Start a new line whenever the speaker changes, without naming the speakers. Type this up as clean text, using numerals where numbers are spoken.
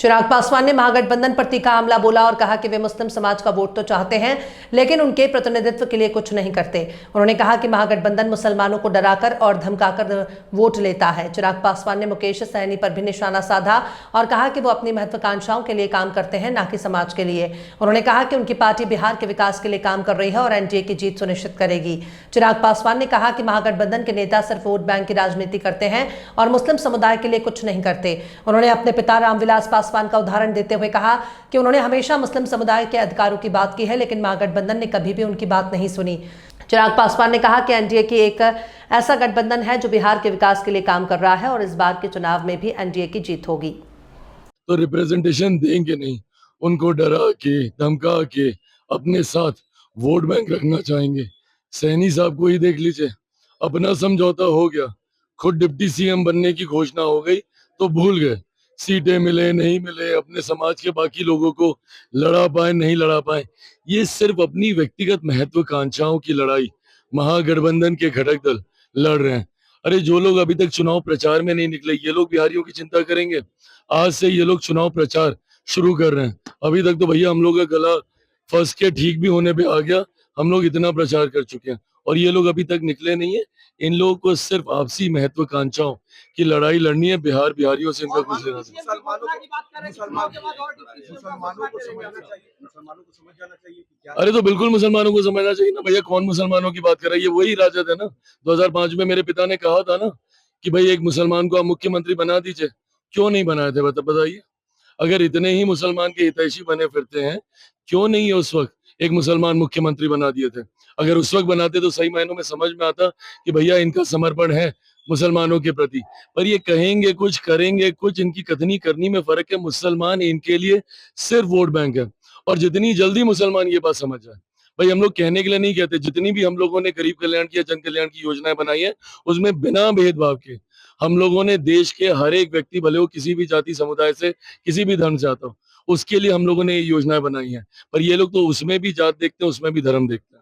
चिराग पासवान ने महागठबंधन पर तीखा हमला बोला और कहा कि वे मुस्लिम समाज का वोट तो चाहते हैं लेकिन उनके प्रतिनिधित्व के लिए कुछ नहीं करते। उन्होंने कहा कि महागठबंधन मुसलमानों को डराकर और धमकाकर वोट लेता है। चिराग पासवान ने मुकेश सहनी पर भी निशाना साधा और कहा कि वो अपनी महत्वाकांक्षाओं के लिए काम करते हैं, न कि समाज के लिए। उन्होंने कहा कि उनकी पार्टी बिहार के विकास के लिए काम कर रही है और एनडीए की जीत सुनिश्चित करेगी। चिराग पासवान ने कहा कि महागठबंधन के नेता सिर्फ वोट बैंक की राजनीति करते हैं और मुस्लिम समुदाय के लिए कुछ नहीं करते। उन्होंने अपने पिता रामविलास पासवान का उदाहरण देते हुए कहा कि उन्होंने हमेशा मुस्लिम समुदाय के अधिकारों की बात की है, लेकिन महागठबंधन ने कभी भी उनकी बात नहीं सुनी। चिराग पासवान ने कहा कि एनडीए की एक ऐसा गठबंधन है जो बिहार के विकास के लिए काम कर रहा है और इस बार के चुनाव में भी एनडीए की जीत होगी।
तो रिप्रेजेंटेशन देंगे नहीं, उनको डरा के धमका के अपने साथ वोट बैंक रखना चाहेंगे। सैनी साहब को ही देख लीजिए, अपना समझौता हो गया, खुद डिप्टी सीएम बनने की घोषणा हो गई तो भूल गए। सीटें मिले नहीं मिले, अपने समाज के बाकी लोगों को लड़ा पाए नहीं लड़ा पाए, ये सिर्फ अपनी व्यक्तिगत महत्वाकांक्षाओं की लड़ाई महागठबंधन के घटक दल लड़ रहे हैं। अरे जो लोग अभी तक चुनाव प्रचार में नहीं निकले, ये लोग बिहारियों की चिंता करेंगे? आज से ये लोग चुनाव प्रचार शुरू कर रहे हैं। अभी तक तो भैया हम लोग का गला फंस के ठीक भी होने पे आ गया, हम लोग इतना प्रचार कर चुके हैं और ये लोग अभी तक निकले नहीं है। इन लोगों को सिर्फ आपसी महत्वाकांक्षाओं की लड़ाई लड़नी है, बिहारियों से इनका कुछ लेना नहीं। अरे तो बिल्कुल मुसलमानों को समझना चाहिए ना भैया, कौन मुसलमानों की बात कर रहा है? ये वही राजद है ना। 2005 में मेरे पिता ने कहा था ना कि भाई एक मुसलमान को आप मुख्यमंत्री बना दीजिए, क्यों नहीं बनाए थे बताइए? अगर इतने ही मुसलमान के हितैषी बने फिरते हैं, क्यों नहीं उस वक्त एक मुसलमान मुख्यमंत्री बना दिए थे? अगर उस वक्त बनाते तो सही मायनों में समझ में आता कि भैया इनका समर्पण है मुसलमानों के प्रति। पर ये कहेंगे कुछ करेंगे कुछ, इनकी कथनी करनी में फर्क है। मुसलमान इनके लिए सिर्फ वोट बैंक है और जितनी जल्दी मुसलमान ये बात समझ जाए, भाई हम लोग कहने के लिए नहीं कहते, जितनी भी हम लोगों ने गरीब कल्याण की या जन कल्याण की योजनाएं बनाई है उसमें बिना भेदभाव के हम लोगों ने देश के हर एक व्यक्ति, भले वो किसी भी जाति समुदाय से किसी भी धर्म से आता हो, उसके लिए हम लोगों ने ये योजनाएं बनाई हैं। पर ये लोग तो उसमें भी जात देखते हैं, उसमें भी धर्म देखते हैं।